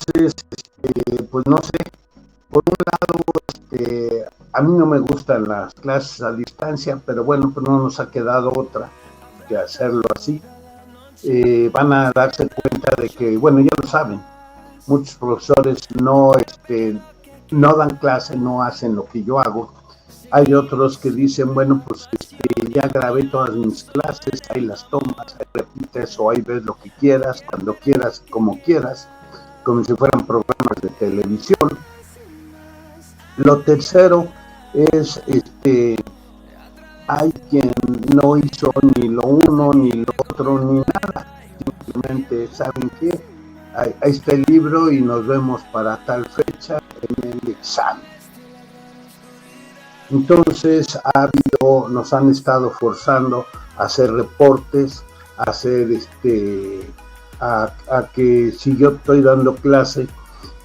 Entonces, pues no sé, por un lado, a mí no me gustan las clases a distancia, pero bueno, pues no nos ha quedado otra que hacerlo así. Van a darse cuenta de que, bueno, ya lo saben, muchos profesores no dan clase, no hacen lo que yo hago. Hay otros que dicen, bueno, pues ya grabé todas mis clases, ahí las tomas, ahí repites o ahí ves lo que quieras, cuando quieras, como quieras, como si fueran programas de televisión. Lo tercero es, hay quien no hizo ni lo uno, ni lo otro, ni nada. Simplemente, ¿saben qué? Ahí está el libro y nos vemos para tal fecha en el examen. Entonces nos han estado forzando a hacer reportes, a hacer a que si yo estoy dando clase,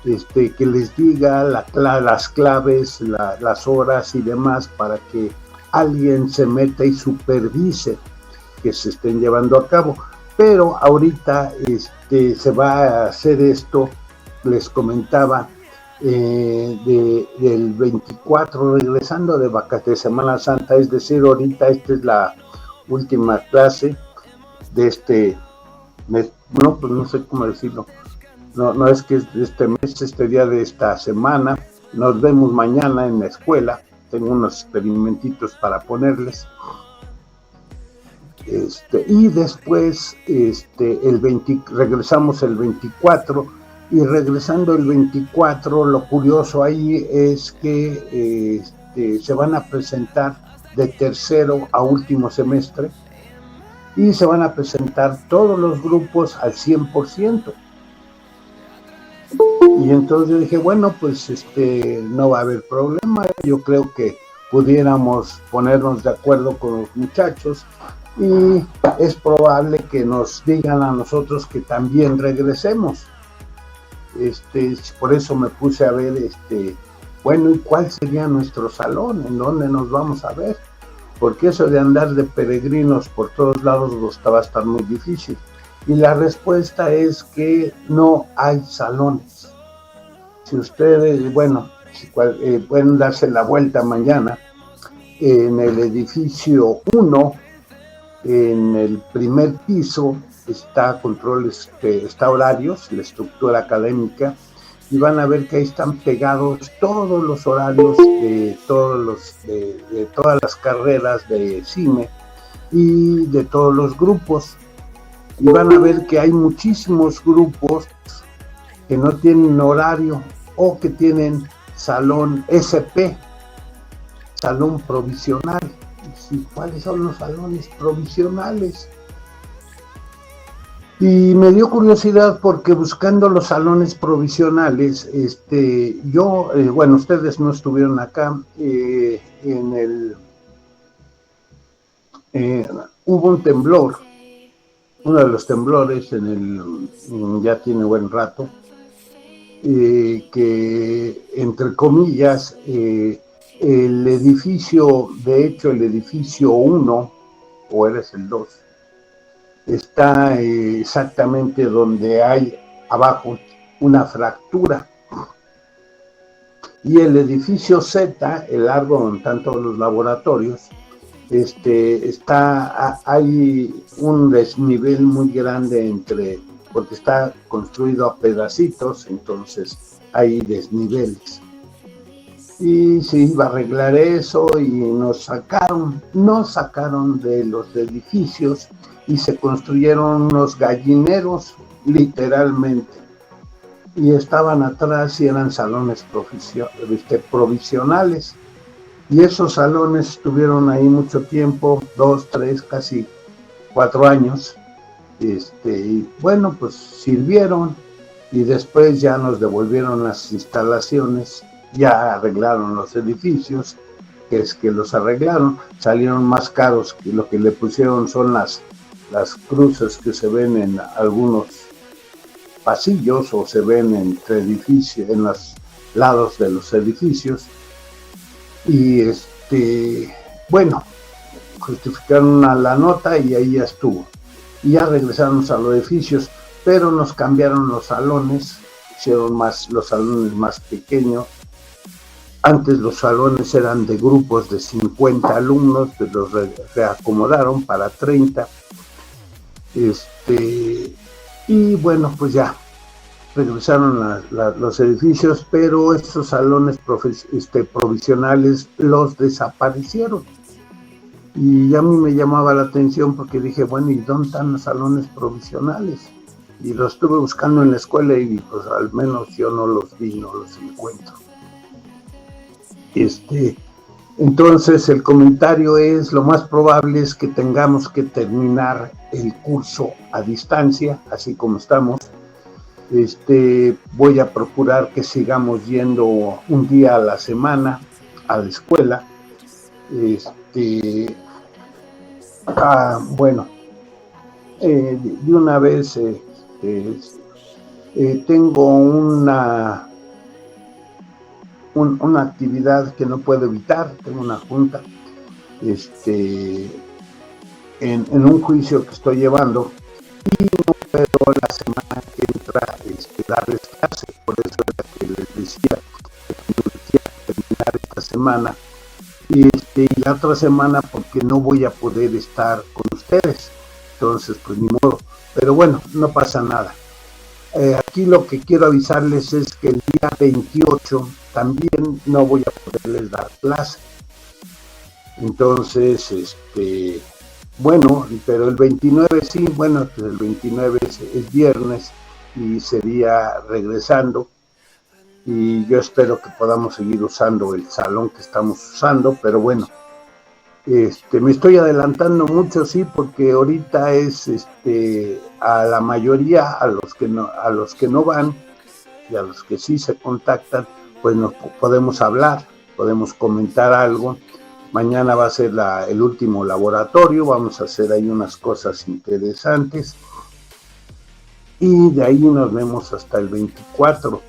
que les diga las claves, las horas y demás para que alguien se meta y supervise que se estén llevando a cabo. Pero ahorita se va a hacer esto, les comentaba, del 24, regresando de vacaciones de Semana Santa, es decir, ahorita esta es la última clase de este mes, no, pues no sé cómo decirlo, no es que es de este mes, este día de esta semana. Nos vemos mañana en la escuela, tengo unos experimentitos para ponerles. Y después regresamos el 24, y regresando el 24, lo curioso ahí es que se van a presentar de tercero a último semestre y se van a presentar todos los grupos al 100%. Y entonces yo dije, bueno, pues no va a haber problema, yo creo que pudiéramos ponernos de acuerdo con los muchachos y es probable que nos digan a nosotros que también regresemos. Por eso me puse a ver, bueno, ¿y cuál sería nuestro salón? ¿En dónde nos vamos a ver? Porque eso de andar de peregrinos por todos lados va a estar muy difícil. Y la respuesta es que no hay salones. Si ustedes, bueno, pueden darse la vuelta mañana en el edificio 1, en el primer piso está controles, está horarios, la estructura académica, y van a ver que ahí están pegados todos los horarios de todas las carreras de cine y de todos los grupos. Y van a ver que hay muchísimos grupos que no tienen horario o que tienen salón SP, salón provisional. ¿Y cuáles son los salones provisionales? Y me dio curiosidad porque buscando los salones provisionales, bueno, ustedes no estuvieron acá, hubo un temblor, uno de los temblores ya tiene buen rato, que entre comillas, el edificio, de hecho el edificio 1, o eres el 2, está exactamente donde hay abajo una fractura. Y el edificio Z, el largo donde están todos los laboratorios, hay un desnivel muy grande porque está construido a pedacitos, entonces hay desniveles. Y se iba a arreglar eso y nos sacaron de los edificios y se construyeron unos gallineros, literalmente. Y estaban atrás y eran salones provisionales. Y esos salones estuvieron ahí mucho tiempo, 2, 3, casi 4 años. Y bueno, pues sirvieron y después ya nos devolvieron las instalaciones, ya arreglaron los edificios, que es que los arreglaron, salieron más caros, que lo que le pusieron son las cruces que se ven en algunos pasillos o se ven entre edificios, en los lados de los edificios. Y bueno, justificaron la nota y ahí ya estuvo. Y ya regresamos a los edificios, pero nos cambiaron los salones, hicieron más los salones más pequeños. Antes los salones eran de grupos de 50 alumnos, pues los reacomodaron para 30. Y bueno, pues ya regresaron los edificios, pero estos salones provisionales los desaparecieron. Y a mí me llamaba la atención porque dije, bueno, ¿y dónde están los salones provisionales? Y los estuve buscando en la escuela y pues al menos yo no los vi, no los encuentro. Entonces el comentario es, lo más probable es que tengamos que terminar el curso a distancia, así como estamos. Voy a procurar que sigamos yendo un día a la semana a la escuela. Bueno, de una vez tengo una actividad que no puedo evitar, tengo una junta en un juicio que estoy llevando y no puedo la semana que entra darles clase, por eso era que les decía que terminar esta semana y la otra semana porque no voy a poder estar con ustedes, entonces pues ni modo, pero bueno, no pasa nada. Aquí lo que quiero avisarles es que el día 28 también no voy a poderles dar clase. Entonces, bueno, pero el 29 sí, bueno, pues el 29 es viernes y sería regresando. Y yo espero que podamos seguir usando el salón que estamos usando, pero bueno, me estoy adelantando mucho, sí, porque ahorita es a la mayoría, a los que no van y a los que sí se contactan, pues nos podemos hablar, podemos comentar algo. Mañana va a ser el último laboratorio, vamos a hacer ahí unas cosas interesantes y de ahí nos vemos hasta el 24.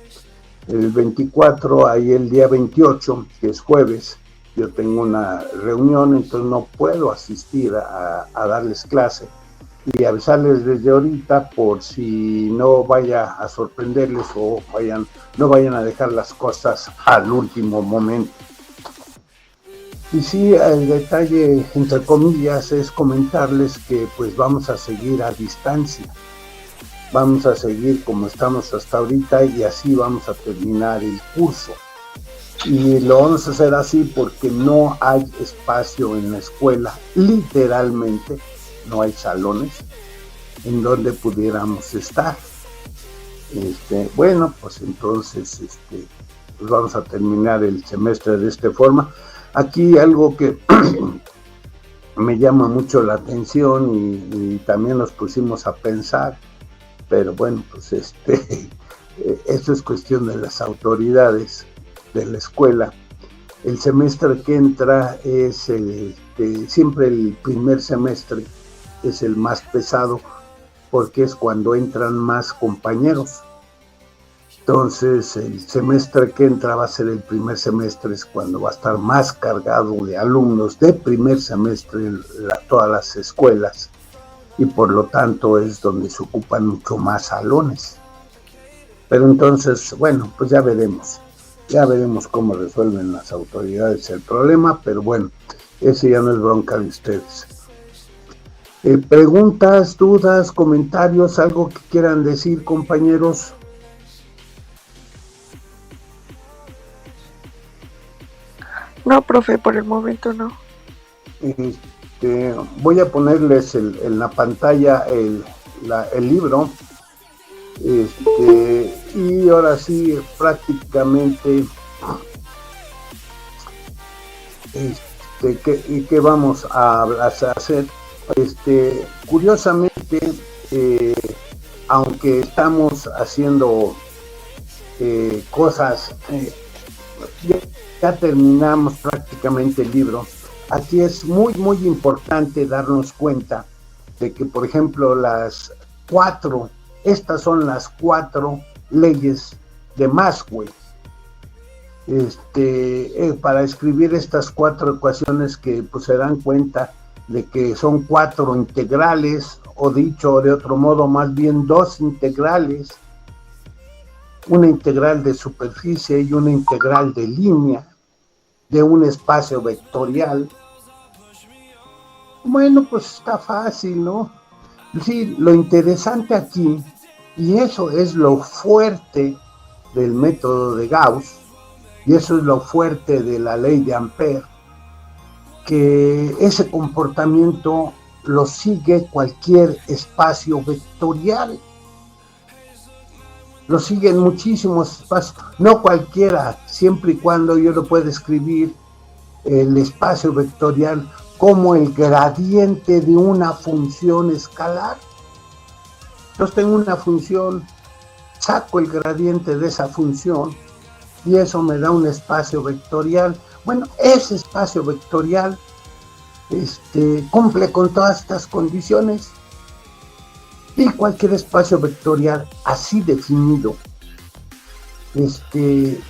El 24, ahí el día 28, que es jueves, yo tengo una reunión, entonces no puedo asistir a darles clase y avisarles desde ahorita por si no vaya a sorprenderles o no vayan a dejar las cosas al último momento. Y sí, el detalle, entre comillas, es comentarles que pues vamos a seguir a distancia. Vamos a seguir como estamos hasta ahorita y así vamos a terminar el curso. Y lo vamos a hacer así porque no hay espacio en la escuela, literalmente no hay salones en donde pudiéramos estar. Bueno, pues entonces pues vamos a terminar el semestre de esta forma. Aquí algo que me llama mucho la atención y también nos pusimos a pensar, pero bueno, pues esto es cuestión de las autoridades de la escuela. El semestre que entra es siempre el primer semestre es el más pesado porque es cuando entran más compañeros. Entonces el semestre que entra va a ser el primer semestre, es cuando va a estar más cargado de alumnos de primer semestre en todas las escuelas y por lo tanto es donde se ocupan mucho más salones. Pero entonces, bueno, pues ya veremos cómo resuelven las autoridades el problema, pero bueno, ese ya no es bronca de ustedes. Preguntas, dudas, comentarios, algo que quieran decir, compañeros. No, profe, por el momento no. Voy a ponerles en la pantalla el libro. Y ahora sí, prácticamente, ¿qué vamos a hacer? Curiosamente, aunque estamos haciendo cosas, ya terminamos prácticamente el libro. Aquí es muy, muy importante darnos cuenta de que, por ejemplo, estas son las 4 leyes de Maxwell. Para escribir estas 4 ecuaciones que pues, se dan cuenta de que son 4 integrales, o dicho de otro modo, más bien 2 integrales. una integral de superficie y una integral de línea de un espacio vectorial. Bueno, pues está fácil, ¿no? Sí, lo interesante aquí, y eso es lo fuerte del método de Gauss, y eso es lo fuerte de la ley de Ampère, que ese comportamiento lo sigue cualquier espacio vectorial. Lo siguen muchísimos espacios, no cualquiera, siempre y cuando yo lo pueda escribir el espacio vectorial como el gradiente de una función escalar. Entonces tengo una función, saco el gradiente de esa función y eso me da un espacio vectorial. Bueno, ese espacio vectorial cumple con todas estas condiciones. Y cualquier espacio vectorial así definido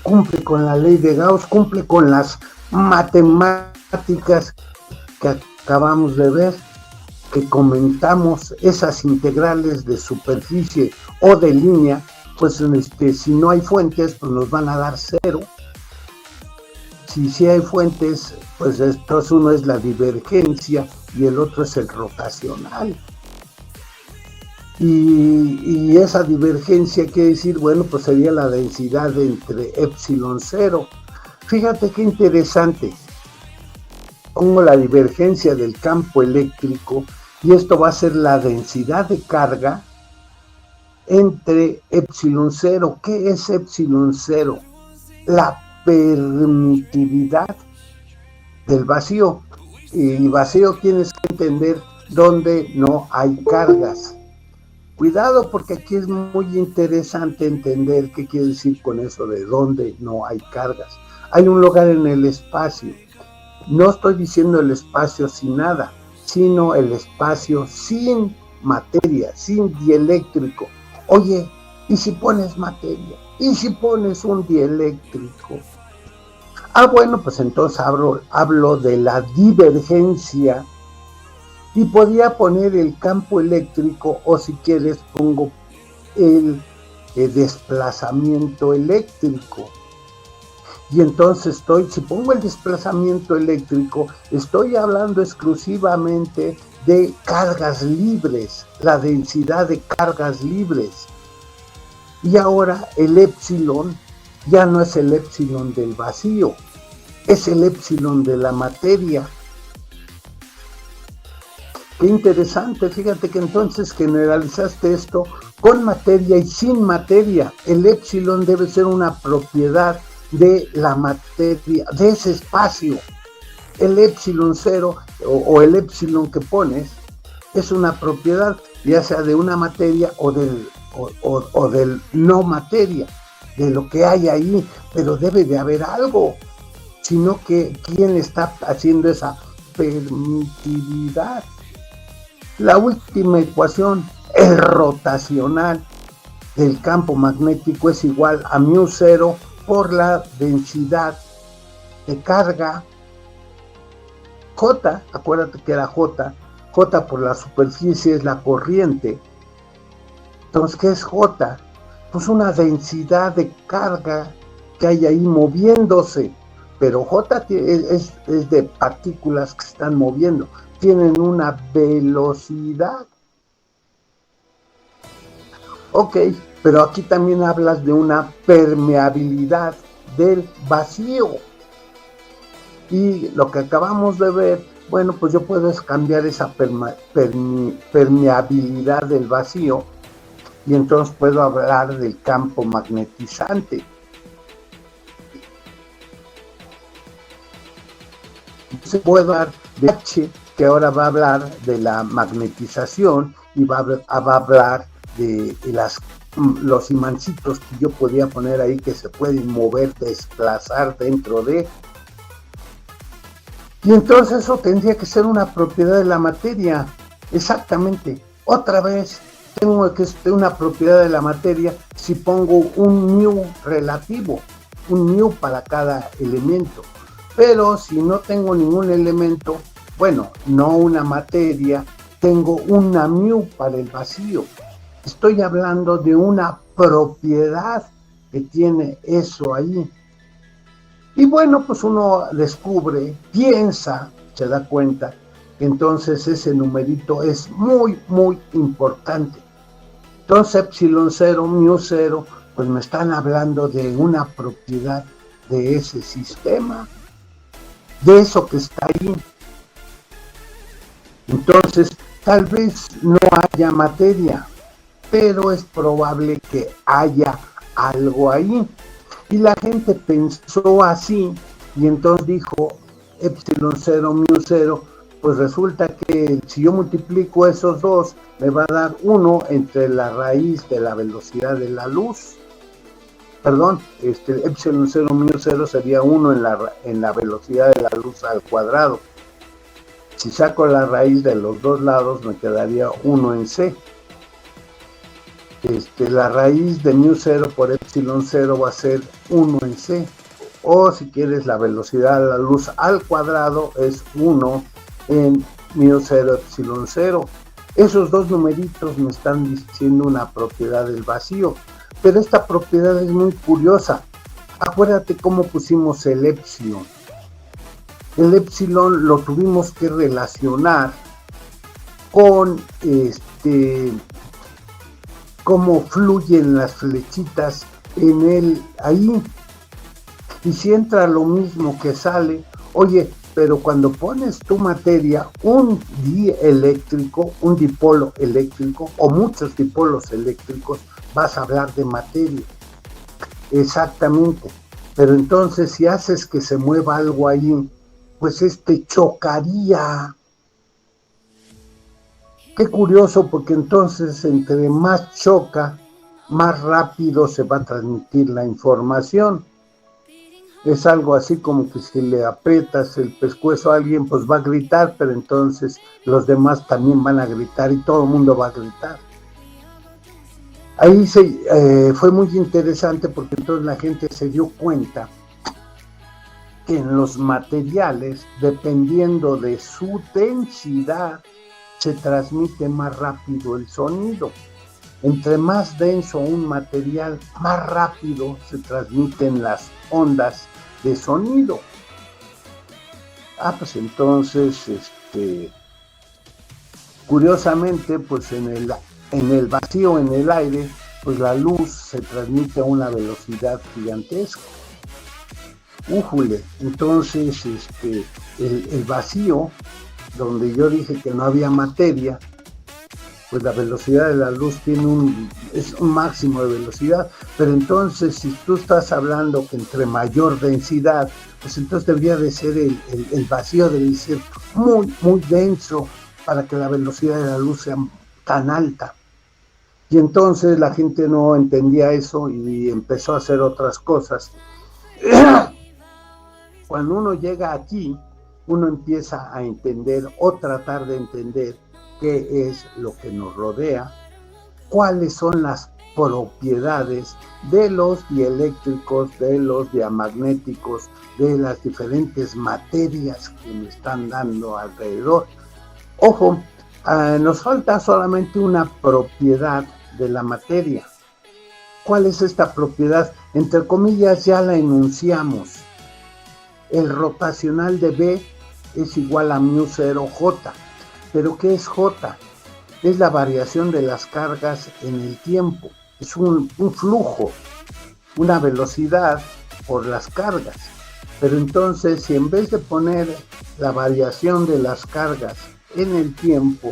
cumple con la ley de Gauss, cumple con las matemáticas que acabamos de ver, que comentamos, esas integrales de superficie o de línea, pues si no hay fuentes, pues nos van a dar cero. Si sí hay fuentes, pues entonces uno es la divergencia y el otro es el rotacional. Y esa divergencia quiere decir, bueno, pues sería la densidad entre epsilon 0. Fíjate qué interesante. Pongo la divergencia del campo eléctrico y esto va a ser la densidad de carga entre epsilon 0. ¿Qué es epsilon 0? La permitividad del vacío. Y vacío tienes que entender donde no hay cargas. Cuidado, porque aquí es muy interesante entender qué quiere decir con eso de donde no hay cargas. Hay un lugar en el espacio. No estoy diciendo el espacio sin nada, sino el espacio sin materia, sin dieléctrico. Oye, ¿y si pones materia? ¿Y si pones un dieléctrico? Bueno, pues entonces hablo de la divergencia. Y podía poner el campo eléctrico, o si quieres pongo el desplazamiento eléctrico. Y entonces si pongo el desplazamiento eléctrico, estoy hablando exclusivamente de cargas libres, la densidad de cargas libres. Y ahora el epsilon ya no es el epsilon del vacío, es el epsilon de la materia. Qué interesante, fíjate que entonces generalizaste esto con materia y sin materia. El epsilon debe ser una propiedad de la materia, de ese espacio. El epsilon 0 o el epsilon que pones es una propiedad, ya sea de una materia o del no materia, de lo que hay ahí, pero debe de haber algo, sino que ¿quién está haciendo esa permitividad? La última ecuación, el rotacional del campo magnético, es igual a μ0 por la densidad de carga J, acuérdate que era J por la superficie es la corriente. Entonces, ¿qué es J? Pues una densidad de carga que hay ahí moviéndose, pero J es de partículas que se están moviendo, tienen una velocidad. Ok, pero aquí también hablas de una permeabilidad del vacío. Y lo que acabamos de ver, bueno, pues yo puedo cambiar esa permeabilidad del vacío y entonces puedo hablar del campo magnetizante. Entonces puedo hablar de H, que ahora va a hablar de la magnetización y va a hablar de los imancitos que yo podía poner ahí que se pueden mover, desplazar dentro de. Y entonces eso tendría que ser una propiedad de la materia. Exactamente. Otra vez tengo que ser una propiedad de la materia si pongo un μ relativo, un μ para cada elemento. Pero si no tengo ningún elemento, bueno, no una materia, tengo una μ para el vacío. Estoy hablando de una propiedad que tiene eso ahí. Y bueno, pues uno descubre, piensa, se da cuenta que entonces ese numerito es muy, muy importante. Entonces epsilon 0, mu 0, pues me están hablando de una propiedad de ese sistema, de eso que está ahí. Entonces, tal vez no haya materia, pero es probable que haya algo ahí. Y la gente pensó así, y entonces dijo, epsilon 0, mu 0, pues resulta que si yo multiplico esos dos, me va a dar 1 entre la raíz de la velocidad de la luz. Perdón, epsilon 0, mu 0 sería 1 en la velocidad de la luz al cuadrado. Si saco la raíz de los dos lados, me quedaría 1 en c. La raíz de mu 0 por epsilon 0 va a ser 1 en c. O si quieres, la velocidad de la luz al cuadrado es 1 en mu 0 epsilon 0. Esos dos numeritos me están diciendo una propiedad del vacío. Pero esta propiedad es muy curiosa. Acuérdate cómo pusimos el epsilon. El epsilon lo tuvimos que relacionar con cómo fluyen las flechitas en él ahí. Y si entra lo mismo que sale, oye, pero cuando pones tu materia, un dipolo eléctrico o muchos dipolos eléctricos, vas a hablar de materia. Exactamente. Pero entonces si haces que se mueva algo ahí, pues chocaría. Qué curioso, porque entonces entre más choca, más rápido se va a transmitir la información. Es algo así como que si le aprietas el pescuezo a alguien, pues va a gritar, pero entonces los demás también van a gritar y todo el mundo va a gritar. Ahí fue muy interesante, porque entonces la gente se dio cuenta que en los materiales, dependiendo de su densidad, se transmite más rápido el sonido. Entre más denso un material, más rápido se transmiten las ondas de sonido. Pues entonces, curiosamente, pues en el vacío, en el aire, pues la luz se transmite a una velocidad gigantesca. Újule, entonces el vacío, donde yo dije que no había materia, pues la velocidad de la luz es un máximo de velocidad, pero entonces si tú estás hablando que entre mayor densidad, pues entonces debería de ser el vacío, debe ser muy, muy denso para que la velocidad de la luz sea tan alta. Y entonces la gente no entendía eso y empezó a hacer otras cosas. Cuando uno llega aquí, uno empieza a entender o tratar de entender qué es lo que nos rodea, cuáles son las propiedades de los dieléctricos, de los diamagnéticos, de las diferentes materias que me están dando alrededor. Ojo, nos falta solamente una propiedad de la materia. ¿Cuál es esta propiedad? Entre comillas ya la enunciamos. El rotacional de B es igual a mu 0J. ¿Pero qué es J? Es la variación de las cargas en el tiempo. Es un flujo, una velocidad por las cargas. Pero entonces, si en vez de poner la variación de las cargas en el tiempo,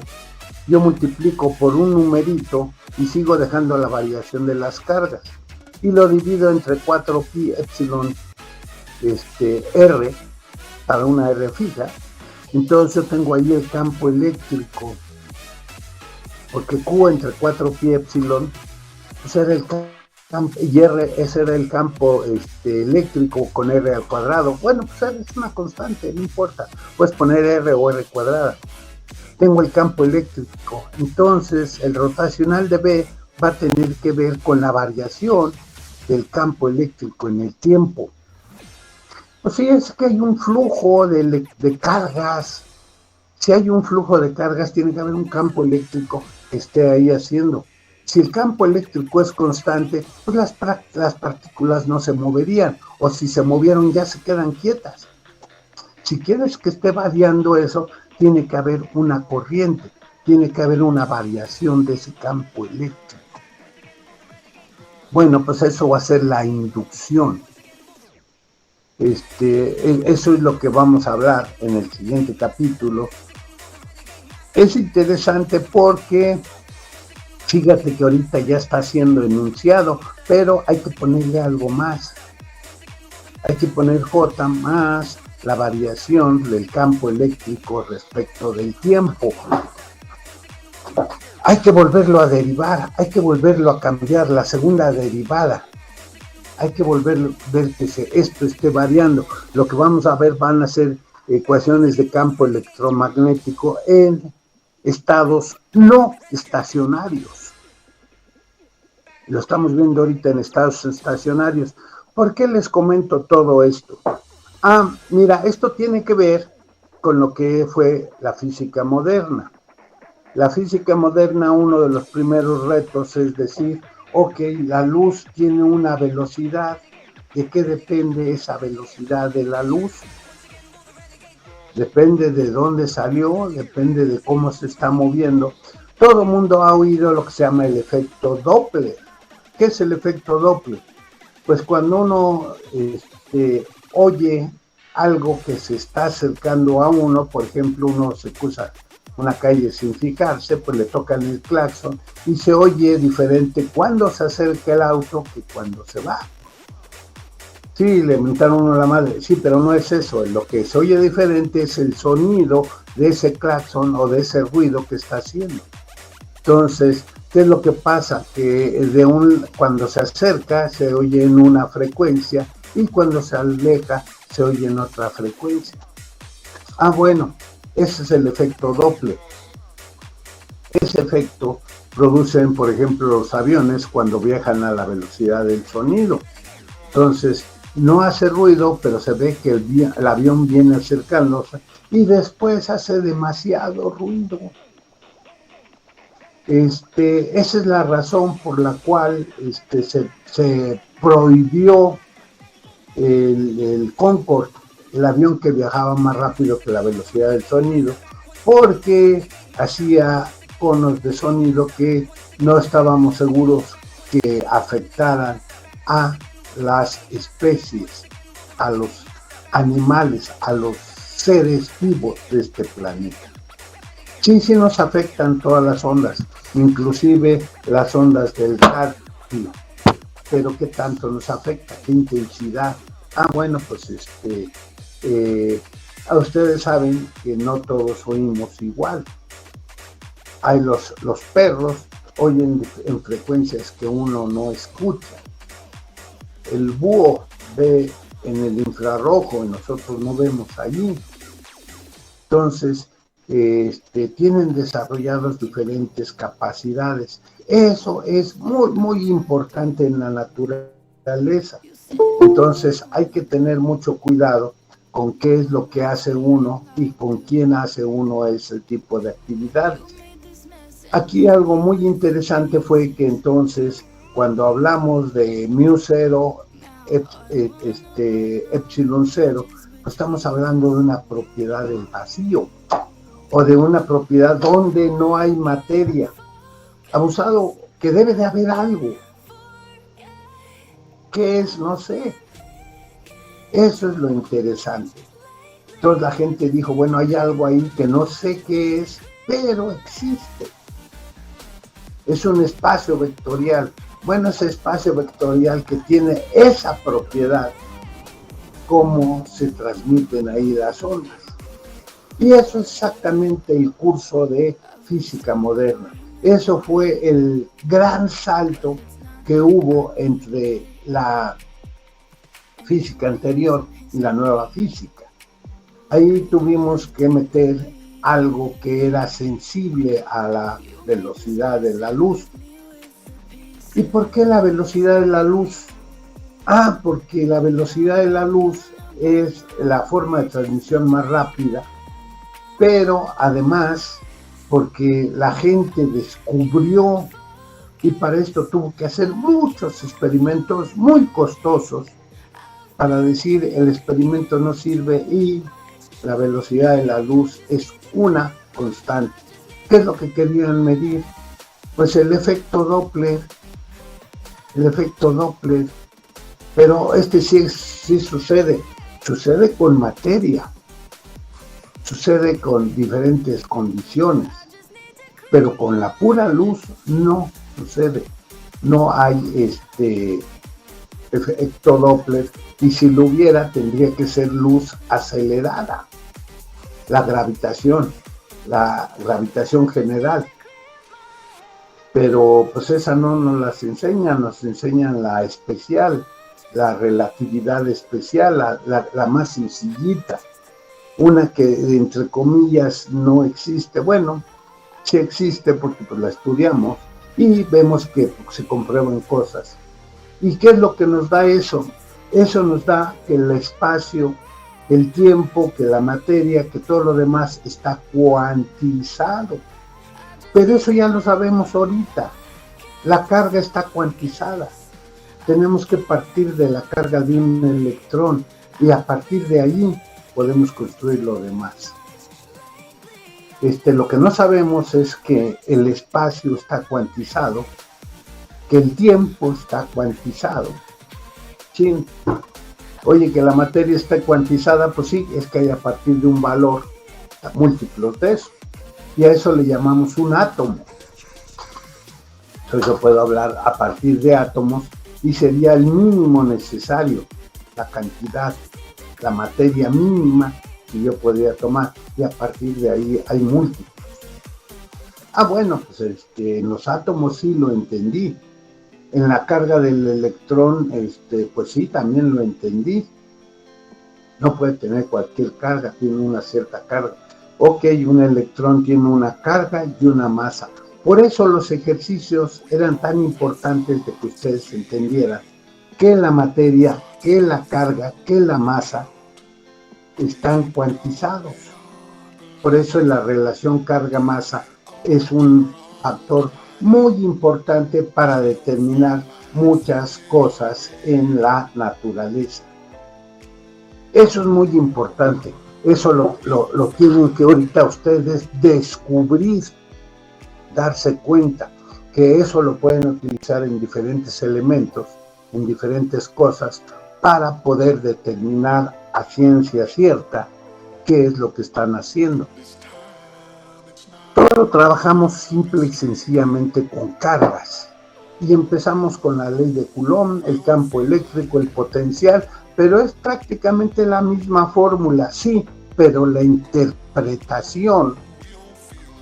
yo multiplico por un numerito y sigo dejando la variación de las cargas, y lo divido entre 4pi epsilon R, para una R fija, entonces yo tengo ahí el campo eléctrico, porque Q entre 4pi epsilon, pues era el campo, y R, ese era el campo eléctrico con R al cuadrado. Bueno, pues R es una constante, no importa, puedes poner R o R cuadrada. Tengo el campo eléctrico, entonces el rotacional de B va a tener que ver con la variación del campo eléctrico en el tiempo. Pues sí, es que hay un flujo de cargas. Si hay un flujo de cargas, tiene que haber un campo eléctrico que esté ahí haciendo. Si el campo eléctrico es constante, pues las partículas no se moverían, o si se movieron ya se quedan quietas. Si quieres que esté variando eso, tiene que haber una corriente, tiene que haber una variación de ese campo eléctrico. Bueno, pues eso va a ser la inducción. Eso es lo que vamos a hablar en el siguiente capítulo. Es interesante porque fíjate que ahorita ya está siendo enunciado, pero hay que ponerle algo más. Hay que poner J más la variación del campo eléctrico respecto del tiempo. Hay que volverlo a derivar, hay que volverlo a cambiar, la segunda derivada. Hay que volver a ver que esto esté variando. Lo que vamos a ver van a ser ecuaciones de campo electromagnético en estados no estacionarios. Lo estamos viendo ahorita en estados estacionarios. ¿Por qué les comento todo esto? Mira, esto tiene que ver con lo que fue la física moderna. La física moderna, uno de los primeros retos es decir, ok, la luz tiene una velocidad. ¿De qué depende esa velocidad de la luz? Depende de dónde salió, depende de cómo se está moviendo. Todo el mundo ha oído lo que se llama el efecto Doppler. ¿Qué es el efecto Doppler? Pues cuando uno oye algo que se está acercando a uno, por ejemplo, uno se cruza una calle sin fijarse, pues le tocan el claxon y se oye diferente cuando se acerca el auto que cuando se va. Sí, le mentaron uno la madre, sí, pero no es eso, lo que se oye diferente es el sonido de ese claxon o de ese ruido que está haciendo. Entonces, ¿qué es lo que pasa? Que cuando se acerca se oye en una frecuencia y cuando se aleja se oye en otra frecuencia. Bueno, ese es el efecto Doppler. Ese efecto producen, por ejemplo, los aviones cuando viajan a la velocidad del sonido. Entonces, no hace ruido, pero se ve que el avión viene acercándose y después hace demasiado ruido. Esa es la razón por la cual se prohibió el Concorde, el avión que viajaba más rápido que la velocidad del sonido, porque hacía conos de sonido que no estábamos seguros que afectaran a las especies, a los animales, a los seres vivos de este planeta. Sí nos afectan todas las ondas, inclusive las ondas del radio, pero ¿qué tanto nos afecta? ¿Qué intensidad? Bueno, pues ustedes saben que no todos oímos igual. Hay los perros oyen en frecuencias que uno no escucha. El búho ve en el infrarrojo y nosotros no vemos allí. Entonces, tienen desarrolladas diferentes capacidades. Eso es muy, muy importante en la naturaleza. Entonces, hay que tener mucho cuidado con qué es lo que hace uno y con quién hace uno ese tipo de actividades. Aquí algo muy interesante fue que entonces, cuando hablamos de μ0, epsilon 0, pues estamos hablando de una propiedad del vacío o de una propiedad donde no hay materia. Abusado, que debe de haber algo. ¿Qué es? No sé. Eso es lo interesante. Entonces la gente dijo, bueno, hay algo ahí que no sé qué es, pero existe. Es un espacio vectorial. Bueno, ese espacio vectorial que tiene esa propiedad, cómo se transmiten ahí las ondas. Y eso es exactamente el curso de física moderna. Eso fue el gran salto que hubo entre la física anterior y la nueva física. Ahí tuvimos que meter algo que era sensible a la velocidad de la luz. ¿Y por qué la velocidad de la luz? Porque la velocidad de la luz es la forma de transmisión más rápida, pero además porque la gente descubrió Y para esto tuvo que hacer muchos experimentos muy costosos para decir el experimento no sirve y la velocidad de la luz es una constante. ¿Qué es lo que querían medir? Pues el efecto Doppler, pero sí sucede con materia, sucede con diferentes condiciones, pero con la pura luz no sucede, no hay efecto Doppler, y si lo hubiera tendría que ser luz acelerada, la gravitación general, pero pues esa no nos las enseñan, nos enseñan la especial, la relatividad especial, la más sencillita, una que entre comillas no existe. Bueno, sí existe porque pues la estudiamos y vemos que se comprueban cosas. ¿Y qué es lo que nos da eso? Eso nos da que el espacio, el tiempo, que la materia, que todo lo demás está cuantizado. Pero eso ya lo sabemos ahorita. La carga está cuantizada. Tenemos que partir de la carga de un electrón y a partir de ahí podemos construir lo demás. Lo que no sabemos es que el espacio está cuantizado, que el tiempo está cuantizado. Sí. Oye, que la materia está cuantizada, pues sí, es que hay a partir de un valor múltiplos de eso. Y a eso le llamamos un átomo. Entonces yo puedo hablar a partir de átomos y sería el mínimo necesario, la cantidad, la materia mínima que yo podría tomar, y a partir de ahí hay múltiplos. Bueno, pues en los átomos sí lo entendí. En la carga del electrón, pues sí, también lo entendí. No puede tener cualquier carga, tiene una cierta carga. Ok, un electrón tiene una carga y una masa. Por eso los ejercicios eran tan importantes de que ustedes entendieran que la materia, que la carga, que la masa están cuantizados. Por eso la relación carga-masa es un factor muy importante para determinar muchas cosas en la naturaleza. Eso es muy importante. Eso lo tienen que ahorita ustedes descubrir, darse cuenta que eso lo pueden utilizar en diferentes elementos, en diferentes cosas, para poder determinar a ciencia cierta qué es lo que están haciendo. Todo trabajamos simple y sencillamente con cargas. Y empezamos con la ley de Coulomb, el campo eléctrico, el potencial, pero es prácticamente la misma fórmula, sí, pero la interpretación,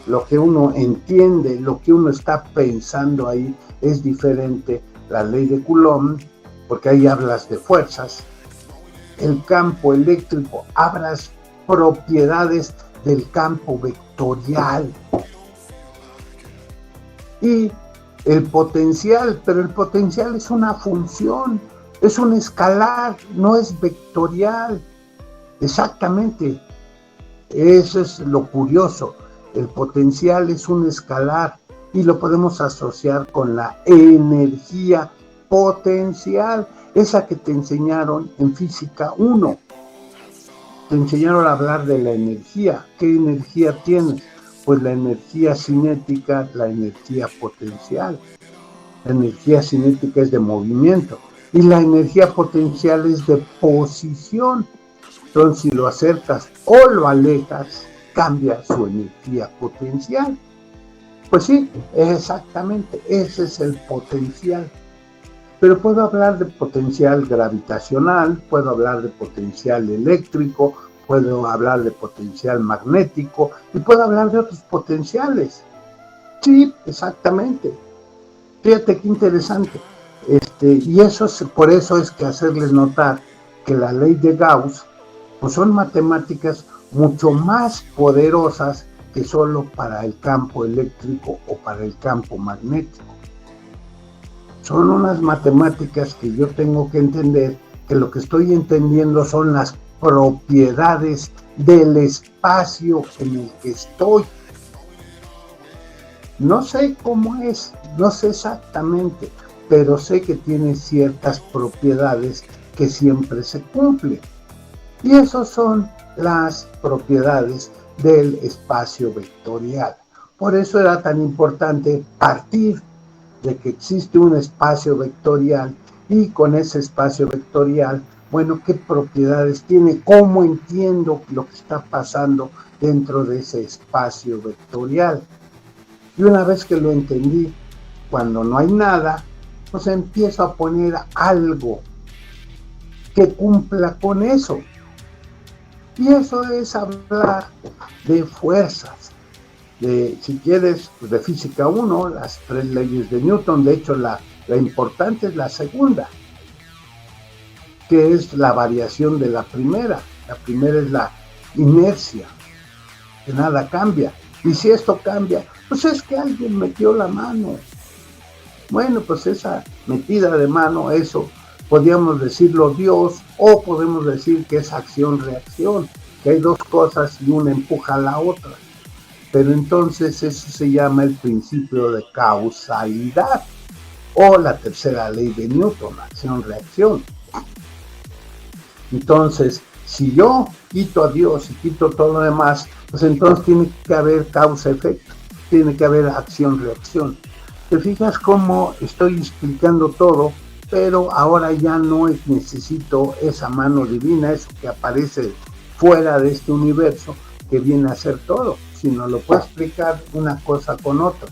lo que uno entiende, lo que uno está pensando ahí es diferente. La ley de Coulomb, porque ahí hablas de fuerzas, el campo eléctrico, hablas propiedades del campo vectorial, y el potencial, pero el potencial es una función, es un escalar, no es vectorial. Exactamente, eso es lo curioso. El potencial es un escalar y lo podemos asociar con la energía potencial, esa que te enseñaron en física 1. Te enseñaron a hablar de la energía. ¿Qué energía tienes? Pues la energía cinética, la energía potencial. La energía cinética es de movimiento y la energía potencial es de posición. Entonces, si lo acercas o lo alejas, cambia su energía potencial. Pues sí, exactamente, ese es el potencial. Pero puedo hablar de potencial gravitacional, puedo hablar de potencial eléctrico, puedo hablar de potencial magnético y puedo hablar de otros potenciales. Sí, exactamente. Fíjate qué interesante. Y por eso es que hacerles notar que la ley de Gauss pues son matemáticas mucho más poderosas que solo para el campo eléctrico o para el campo magnético. Son unas matemáticas que yo tengo que entender, que lo que estoy entendiendo son las propiedades del espacio en el que estoy. No sé cómo es, no sé exactamente, pero sé que tiene ciertas propiedades que siempre se cumplen. Y esas son las propiedades del espacio vectorial. Por eso era tan importante partir de que existe un espacio vectorial y con ese espacio vectorial, bueno, qué propiedades tiene, cómo entiendo lo que está pasando dentro de ese espacio vectorial. Y una vez que lo entendí, cuando no hay nada, pues empiezo a poner algo que cumpla con eso. Y eso es hablar de fuerzas, de, si quieres, pues de física 1, las 3 leyes de Newton. De hecho, la importante es la segunda, que es la variación de la primera. La primera es la inercia, que nada cambia. Y si esto cambia, pues es que alguien metió la mano. Bueno, pues esa metida de mano, eso podríamos decirlo Dios, o podemos decir que es acción-reacción, que hay dos cosas y una empuja a la otra. Pero entonces eso se llama el principio de causalidad, o la tercera ley de Newton, acción-reacción. Entonces, si yo quito a Dios y quito todo lo demás, pues entonces tiene que haber causa-efecto, tiene que haber acción-reacción. ¿Te fijas cómo estoy explicando todo? Pero ahora ya no necesito esa mano divina, eso que aparece fuera de este universo, que viene a ser todo, sino lo puedo explicar una cosa con otra.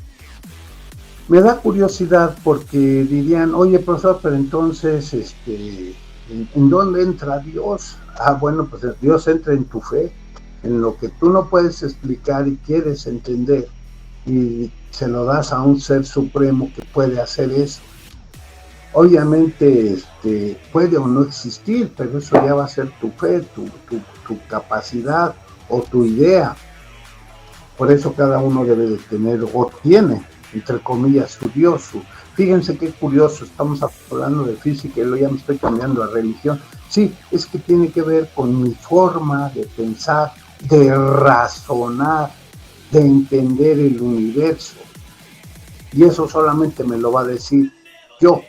Me da curiosidad porque dirían, oye profesor, pero entonces, ¿en dónde entra Dios? Ah, bueno, pues Dios entra en tu fe, en lo que tú no puedes explicar y quieres entender, y se lo das a un ser supremo que puede hacer eso. Obviamente puede o no existir, pero eso ya va a ser tu fe, tu capacidad o tu idea. Por eso cada uno debe de tener, o tiene, entre comillas, su Dios. Fíjense qué curioso, estamos hablando de física y luego ya me estoy cambiando a religión. Sí, es que tiene que ver con mi forma de pensar, de razonar, de entender el universo. Y eso solamente me lo va a decir yo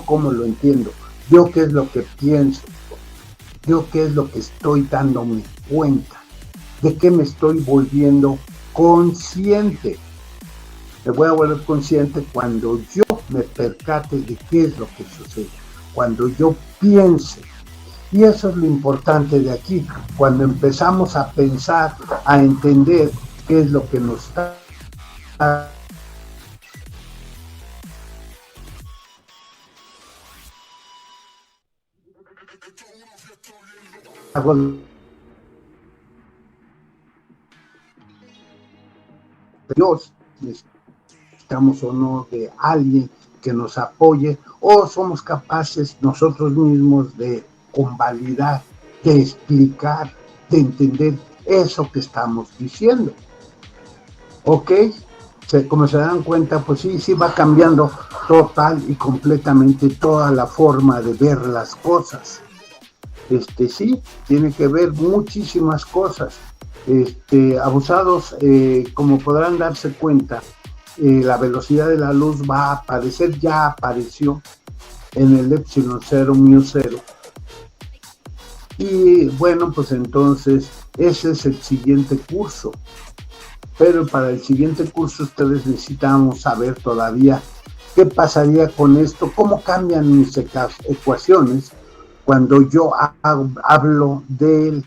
cómo lo entiendo, yo qué es lo que pienso, yo qué es lo que estoy dándome cuenta, de qué me estoy volviendo consciente. Me voy a volver consciente cuando yo me percate de qué es lo que sucede, cuando yo piense. Y eso es lo importante de aquí, cuando empezamos a pensar, a entender qué es lo que nos está Dios, necesitamos o no de alguien que nos apoye, o somos capaces nosotros mismos de convalidar, de explicar, de entender eso que estamos diciendo. ¿Ok? Como se dan cuenta, pues sí va cambiando total y completamente toda la forma de ver las cosas. Sí, tiene que ver muchísimas cosas. Abusados, como podrán darse cuenta, la velocidad de la luz va a aparecer, ya apareció en el epsilon 0, mu 0. Y bueno, pues entonces ese es el siguiente curso. Pero para el siguiente curso ustedes necesitamos saber todavía qué pasaría con esto, cómo cambian mis ecuaciones cuando yo hablo de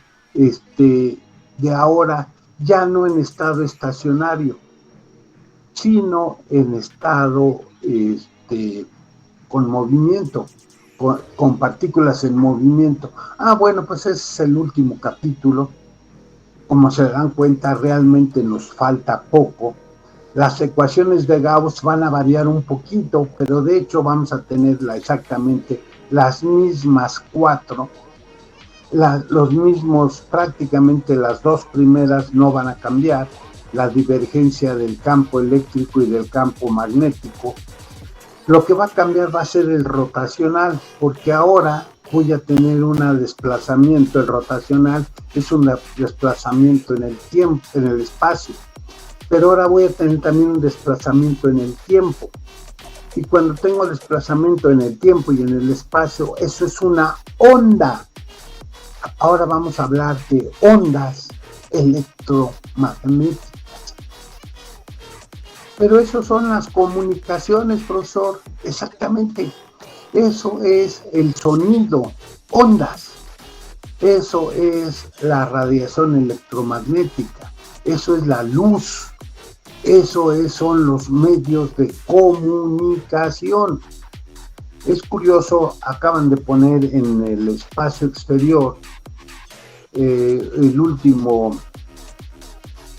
ahora ya no en estado estacionario, sino en estado con movimiento, con partículas en movimiento. Bueno, pues ese es el último capítulo. Como se dan cuenta, realmente nos falta poco. Las ecuaciones de Gauss van a variar un poquito, pero de hecho vamos a tener exactamente las mismas 4. Los mismos, prácticamente las dos primeras no van a cambiar. La divergencia del campo eléctrico y del campo magnético. Lo que va a cambiar va a ser el rotacional, porque ahora voy a tener un desplazamiento. El rotacional es un desplazamiento en el tiempo, en el espacio. pero ahora voy a tener también un desplazamiento en el tiempo. Y cuando tengo desplazamiento en el tiempo y en el espacio, eso es una onda. Ahora vamos a hablar de ondas electromagnéticas. Pero eso son las comunicaciones, profesor. Exactamente. Eso es el sonido, ondas. Eso es la radiación electromagnética. Eso es la luz. Eso son los medios de comunicación. Es curioso, acaban de poner en el espacio exterior el último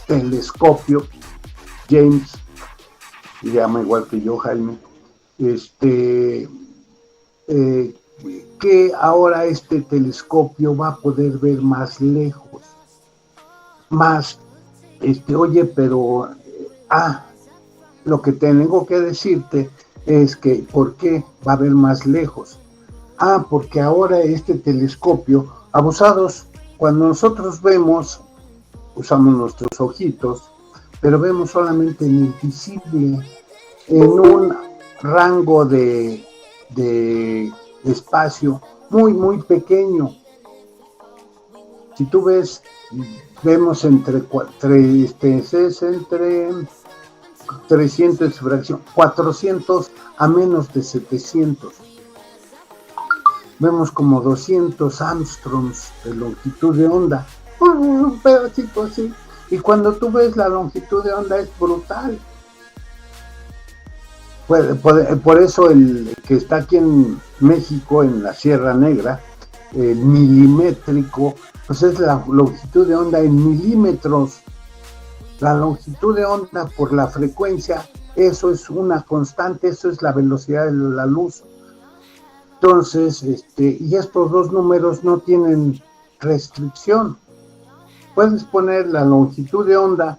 telescopio, James, se llama igual que yo, Jaime, que ahora este telescopio va a poder ver más lejos, más, oye, pero, lo que tengo que decirte es que, ¿por qué va a ver más lejos? Porque ahora este telescopio, abusados, cuando nosotros vemos, usamos nuestros ojitos, pero vemos solamente en el visible, en un rango de espacio muy, muy pequeño. Si tú ves, vemos entre 300 fracción, 400 a menos de 700. Vemos como 200 Armstrongs de longitud de onda, un pedacito así. Y cuando tú ves la longitud de onda es brutal. Por eso el que está aquí en México, en la Sierra Negra, el milimétrico, pues es la longitud de onda en milímetros. La longitud de onda por la frecuencia, eso es una constante, eso es la velocidad de la luz. Entonces, y estos dos números no tienen restricción. Puedes poner la longitud de onda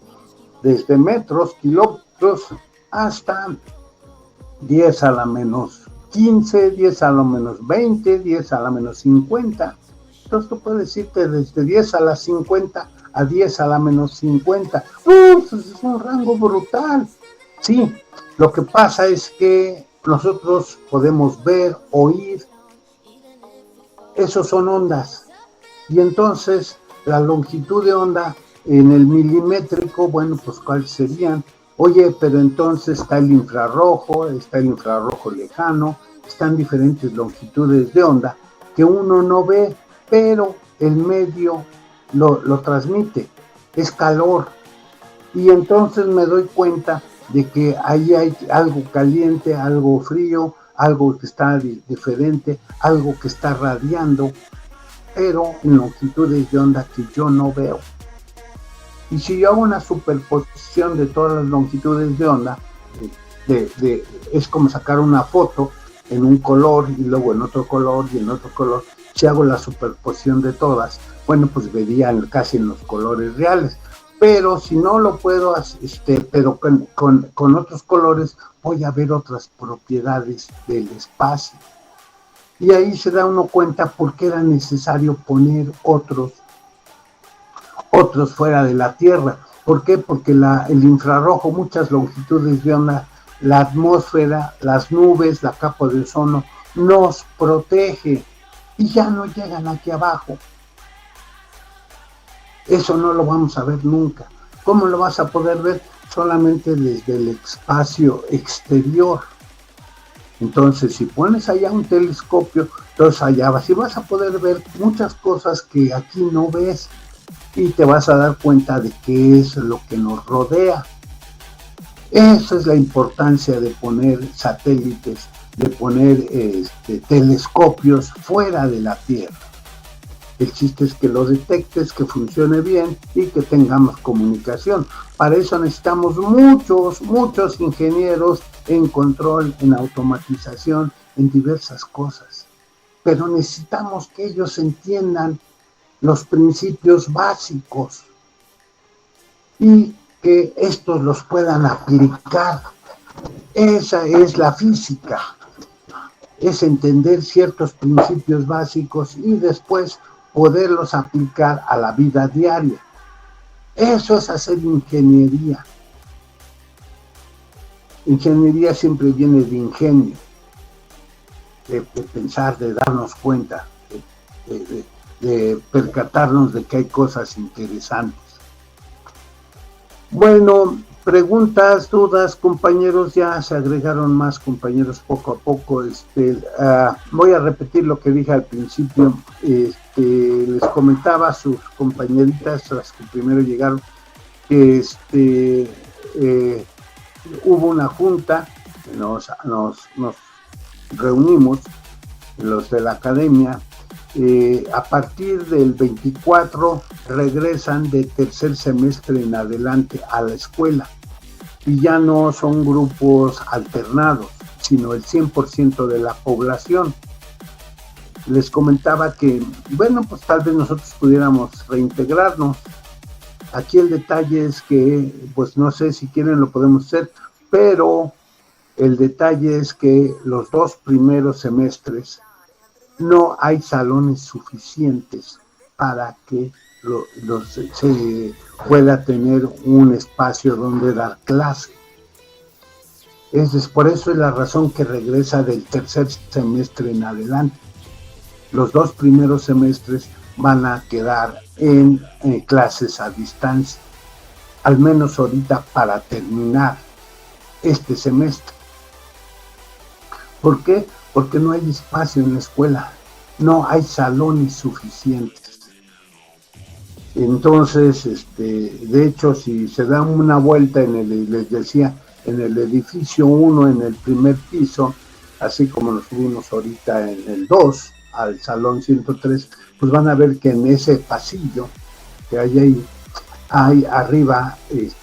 desde metros, kilómetros, hasta 10 a la menos 15, 10 a la menos 20, 10 a la menos 50. Entonces tú puedes irte desde 10 a la 50 a 10 a la menos 50. Pues es un rango brutal. Sí, lo que pasa es que nosotros podemos ver, oír. Esos son ondas. Y entonces la longitud de onda en el milimétrico, bueno, pues ¿cuáles serían? Oye, pero entonces está el infrarrojo lejano, están diferentes longitudes de onda que uno no ve, pero el medio lo transmite, es calor. Y entonces me doy cuenta de que ahí hay algo caliente, algo frío, algo que está diferente, algo que está radiando, pero en longitudes de onda que yo no veo. Y si yo hago una superposición de todas las longitudes de onda, es como sacar una foto en un color y luego en otro color y en otro color. Si hago la superposición de todas, bueno, pues verían casi en los colores reales. Pero si no lo puedo, pero con otros colores, voy a ver otras propiedades del espacio. Y ahí se da uno cuenta por qué era necesario poner otros fuera de la Tierra. ¿Por qué? Porque el infrarrojo, muchas longitudes de onda, la atmósfera, las nubes, la capa de ozono, nos protege y ya no llegan aquí abajo. Eso no lo vamos a ver nunca. ¿Cómo lo vas a poder ver? Solamente desde el espacio exterior. Entonces, si pones allá un telescopio, entonces allá vas y vas a poder ver muchas cosas que aquí no ves y te vas a dar cuenta de qué es lo que nos rodea. Esa es la importancia de poner satélites, de poner telescopios fuera de la Tierra. El chiste es que lo detectes, que funcione bien y que tengamos comunicación. Para eso necesitamos muchos ingenieros en control, en automatización, en diversas cosas. Pero necesitamos que ellos entiendan los principios básicos y que estos los puedan aplicar. Esa es la física. Es entender ciertos principios básicos y después poderlos aplicar a la vida diaria. Eso es hacer ingeniería. Ingeniería siempre viene de ingenio, de pensar, de darnos cuenta, de percatarnos de que hay cosas interesantes. Bueno, preguntas, dudas, compañeros, ya se agregaron más compañeros poco a poco. Voy a repetir lo que dije al principio. Les comentaba a sus compañeritas, las que primero llegaron, que hubo una junta, nos reunimos, los de la academia. A partir del 24 regresan de tercer semestre en adelante a la escuela y ya no son grupos alternados, sino el 100% de la población. Les comentaba que, bueno, pues tal vez nosotros pudiéramos reintegrarnos. Aquí el detalle es que, pues no sé si quieren lo podemos hacer, pero el detalle es que los 2 primeros semestres no hay salones suficientes para que se pueda tener un espacio donde dar clase. Por eso es la razón que regresa del tercer semestre en adelante. Los 2 primeros semestres van a quedar en clases a distancia, al menos ahorita para terminar este semestre. ¿Por qué? Porque no hay espacio en la escuela, no hay salones suficientes. Entonces, de hecho, si se dan una vuelta les decía, en el edificio 1, en el primer piso, así como nos subimos ahorita en el 2, al salón 103, pues van a ver que en ese pasillo que hay ahí arriba,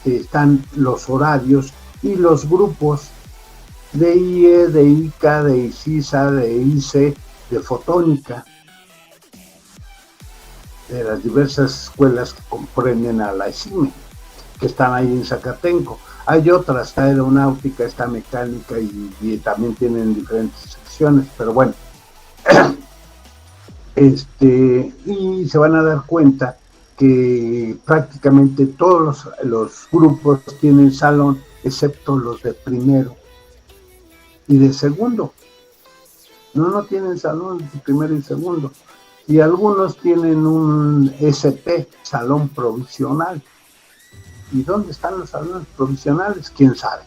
están los horarios y los grupos de IE, de ICA, de ICISA, de ICE, de Fotónica, de las diversas escuelas que comprenden a la ESIME, que están ahí en Zacatenco. Hay otras, está aeronáutica, está mecánica y también tienen diferentes secciones, pero bueno. Y se van a dar cuenta que prácticamente todos los grupos tienen salón, excepto los de primero y de segundo. No tienen salón de primero y segundo. Y algunos tienen un SP, salón provisional. ¿Y dónde están los salones provisionales? ¿Quién sabe?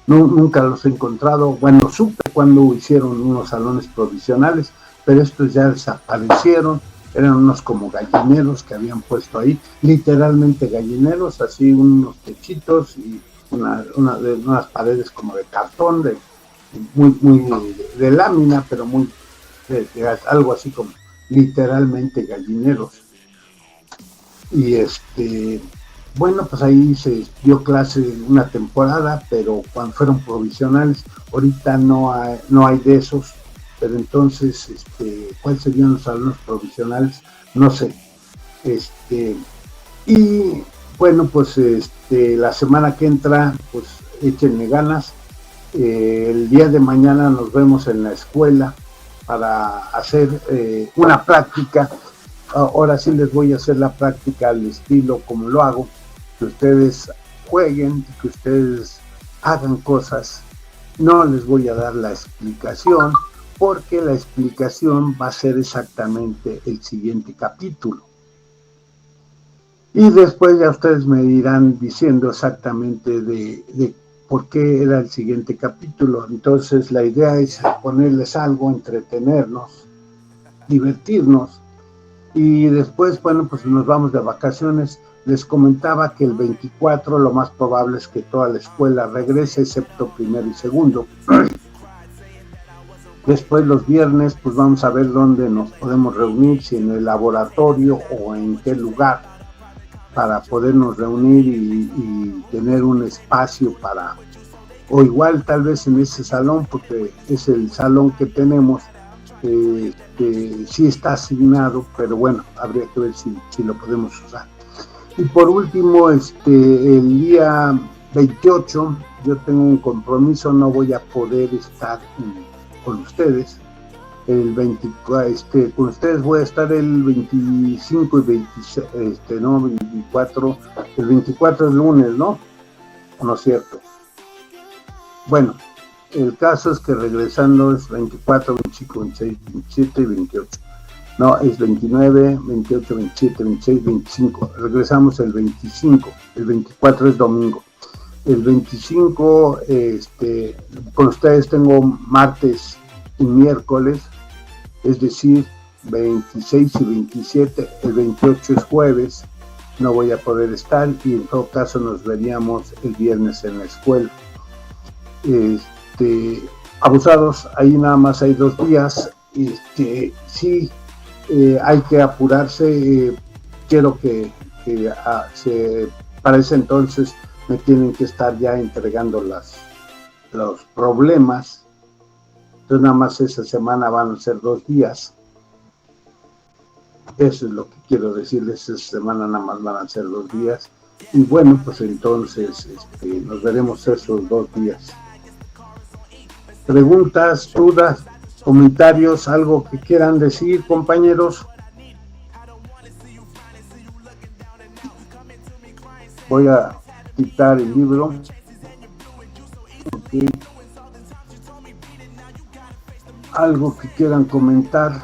Nunca los he encontrado. Bueno, supe cuando hicieron unos salones provisionales, pero estos ya desaparecieron. Eran unos como gallineros que habían puesto ahí, literalmente gallineros, así unos techitos y unas paredes como de cartón, muy de lámina, pero muy algo así como literalmente gallineros. Y bueno, pues ahí se dio clase una temporada, pero cuando fueron provisionales, ahorita no hay de esos. Pero entonces, ¿cuáles serían los salones provisionales? No sé. Y bueno, pues la semana que entra, pues échenle ganas. El día de mañana nos vemos en la escuela para hacer una práctica. Ahora sí les voy a hacer la práctica al estilo como lo hago, que ustedes jueguen, que ustedes hagan cosas. No les voy a dar la explicación, porque la explicación va a ser exactamente el siguiente capítulo. Y después ya ustedes me irán diciendo exactamente de por qué era el siguiente capítulo. Entonces la idea es ponerles algo, entretenernos, divertirnos. Y después, bueno, pues nos vamos de vacaciones. Les comentaba que el 24 lo más probable es que toda la escuela regrese, excepto primero y segundo. Después los viernes, pues vamos a ver dónde nos podemos reunir, si en el laboratorio o en qué lugar, para podernos reunir y tener un espacio para, o igual tal vez en ese salón, porque es el salón que tenemos, sí está asignado, pero bueno, habría que ver si lo podemos usar. Y por último, el día 28, yo tengo un compromiso, no voy a poder estar con ustedes. El 24, con ustedes voy a estar el 25 y 26, 24, el 24 es lunes, ¿no? No es cierto. Bueno, el caso es que regresando es 24, 25, 26, 27 y 28. No, es 29, 28, 27, 26, 25. Regresamos el 25. El 24 es domingo. El 25, con ustedes tengo martes y miércoles, es decir, 26 y 27. El 28 es jueves. No voy a poder estar y en todo caso nos veríamos el viernes en la escuela. Abusados, ahí nada más hay 2 días. Sí, hay que apurarse. Quiero que para ese entonces me tienen que estar ya entregando los problemas. Entonces nada más esa semana van a ser 2 días. Eso es lo que quiero decirles. Esta semana nada más van a ser 2 días. Y bueno, pues entonces nos veremos esos 2 días. Preguntas, dudas, comentarios, algo que quieran decir, compañeros. Voy a quitar el libro. Okay. Algo que quieran comentar.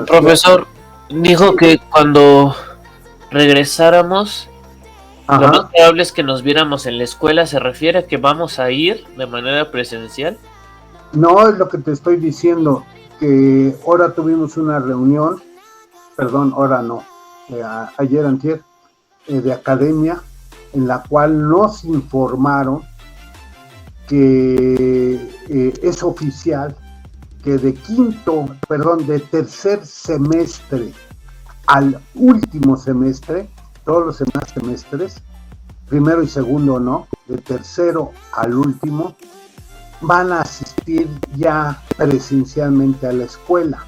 Profesor, dijo que cuando regresáramos, lo más probable es que nos viéramos en la escuela. ¿Se refiere a que vamos a ir de manera presencial? No, es lo que te estoy diciendo, que ahora tuvimos una reunión, ayer antier, de academia, en la cual nos informaron que es oficial que de tercer semestre al último semestre, todos los demás semestres, primero y segundo no, de tercero al último, van a asistir ya presencialmente a la escuela.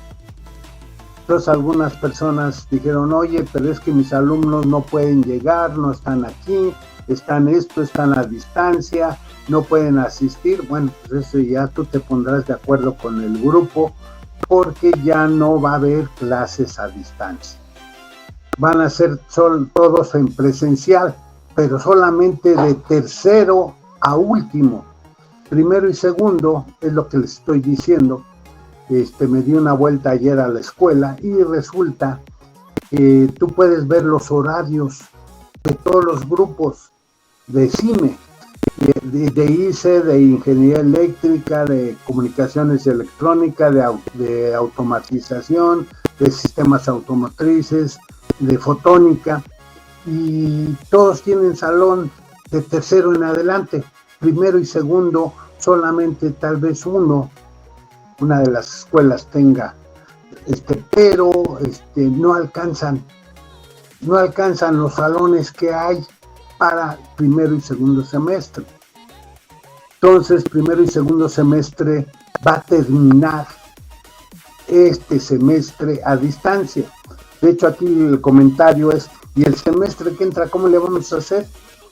Entonces algunas personas dijeron, oye, pero es que mis alumnos no pueden llegar, no están aquí, están a distancia, no pueden asistir. Bueno, pues eso ya tú te pondrás de acuerdo con el grupo, porque ya no va a haber clases a distancia. Van a ser todos en presencial, pero solamente de tercero a último. Primero y segundo, es lo que les estoy diciendo. Me di una vuelta ayer a la escuela y resulta que tú puedes ver los horarios de todos los grupos de CIME, de ICE, de Ingeniería Eléctrica, de Comunicaciones y Electrónica, de Automatización, de Sistemas Automotrices, de Fotónica, y todos tienen salón de tercero en adelante. Primero y segundo, solamente tal vez una de las escuelas tenga, pero no alcanzan los salones que hay para primero y segundo semestre. Entonces, primero y segundo semestre va a terminar este semestre a distancia. De hecho, aquí el comentario es, ¿y el semestre que entra cómo le vamos a hacer?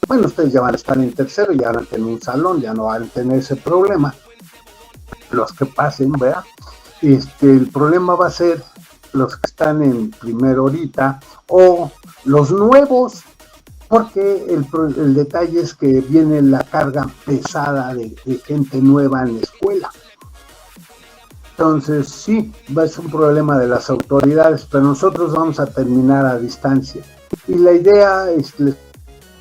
Bueno, ustedes ya van a estar en tercero, ya van a tener un salón, ya no van a tener ese problema. Los que pasen, ¿verdad? El problema va a ser los que están en primero ahorita o los nuevos, porque el detalle es que viene la carga pesada de gente nueva en la escuela. Entonces, sí, va a ser un problema de las autoridades, pero nosotros vamos a terminar a distancia. Y la idea, les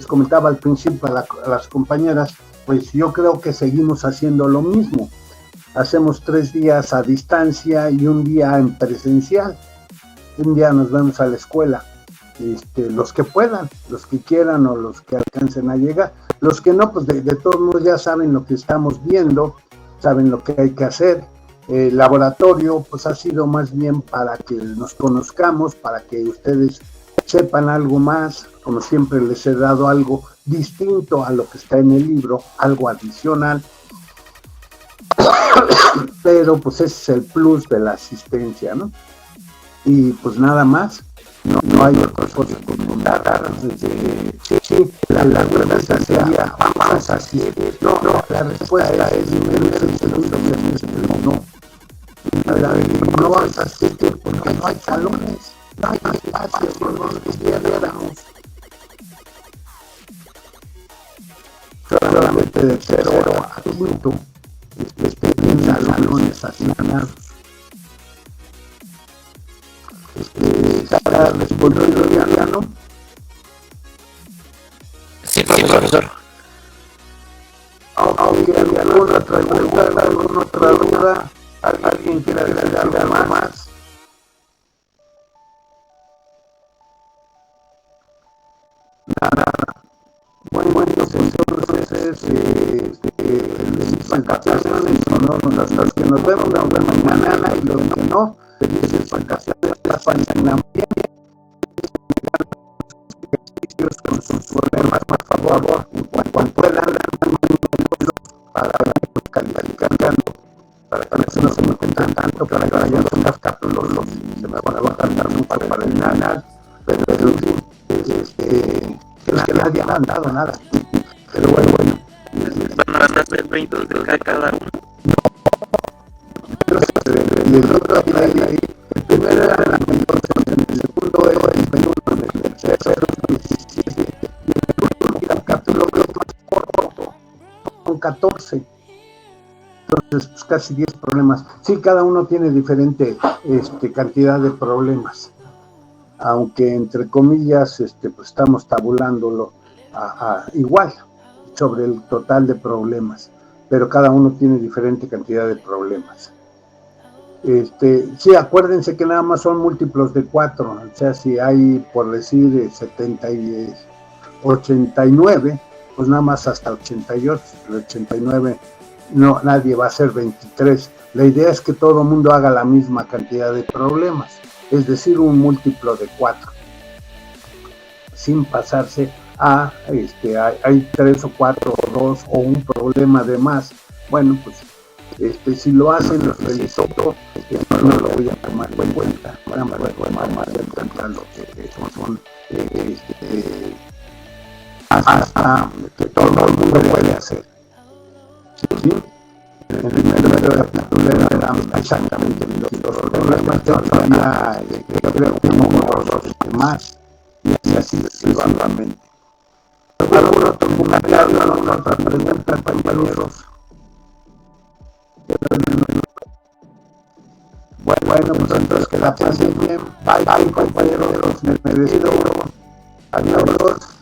comentaba al principio a las compañeras, pues yo creo que seguimos haciendo lo mismo. Hacemos 3 días a distancia y un día en presencial. Un día nos vemos a la escuela. Los que puedan, los que quieran o los que alcancen a llegar. Los que no, pues de todos modos ya saben lo que estamos viendo, saben lo que hay que hacer. El laboratorio pues ha sido más bien para que nos conozcamos, para que ustedes sepan algo más. Como siempre les he dado algo distinto a lo que está en el libro, algo adicional. Pero pues ese es el plus de la asistencia, ¿no? Y pues nada más, no hay otra cosa que comentar. Sí, la respuesta sería, vamos a asistir. No, la respuesta es no. No vas a asistir porque no hay salones, no hay espacios por los que quisiéramos. solamente de 0 a 5 en salones asignados. ¿Está respondiendo ya, no? Sí, profesor. Aunque alguna otra pregunta, alguna otra duda, alguien quiera decir algo más. Nada. Bueno, entonces, felices vacaciones, ¿no? Los que nos vemos mañana y los que no, felices vacaciones, la página bien, ejercicios con sus problemas, por favor, cuando puedan, para calificando, para que no se me cuentan tanto, para que vayan los capítulos, se me van a guardar un par para el nada, pero en fin, que nadie ha mandado nada. Pero bueno, van a hacer 20 de cada uno. el otro ahí, el primero era la mayor, el segundo era el 21, el tercero el 17, y el último capítulo es más corto, con 14. Entonces, pues casi 10 problemas. Sí, cada uno tiene diferente cantidad de problemas. Aunque entre comillas pues estamos tabulándolo igual sobre el total de problemas, pero cada uno tiene diferente cantidad de problemas. Sí, acuérdense que nada más son múltiplos de 4, o sea, si hay, por decir, 70 y 89, pues nada más hasta 88, el 89 no, nadie va a hacer 23. La idea es que todo el mundo haga la misma cantidad de problemas, es decir, un múltiplo de 4, sin pasarse a, hay 3 o 4 o 2 o un problema de más. Bueno, pues, si lo hacen, los felicito, no lo voy a tomar en cuenta, voy a tomar más en cuenta lo que son, hasta que todo el mundo puede hacer. ¿Sí? En el primero de capítulo eran exactamente los problemas, yo todavía creo que uno o dos más, y así sucesivamente. ¿Algún otro comentario, alguna otra pregunta, compañeros? Bueno, pues entonces que la pasen bien. Bye, compañeros, me despido. Adiós.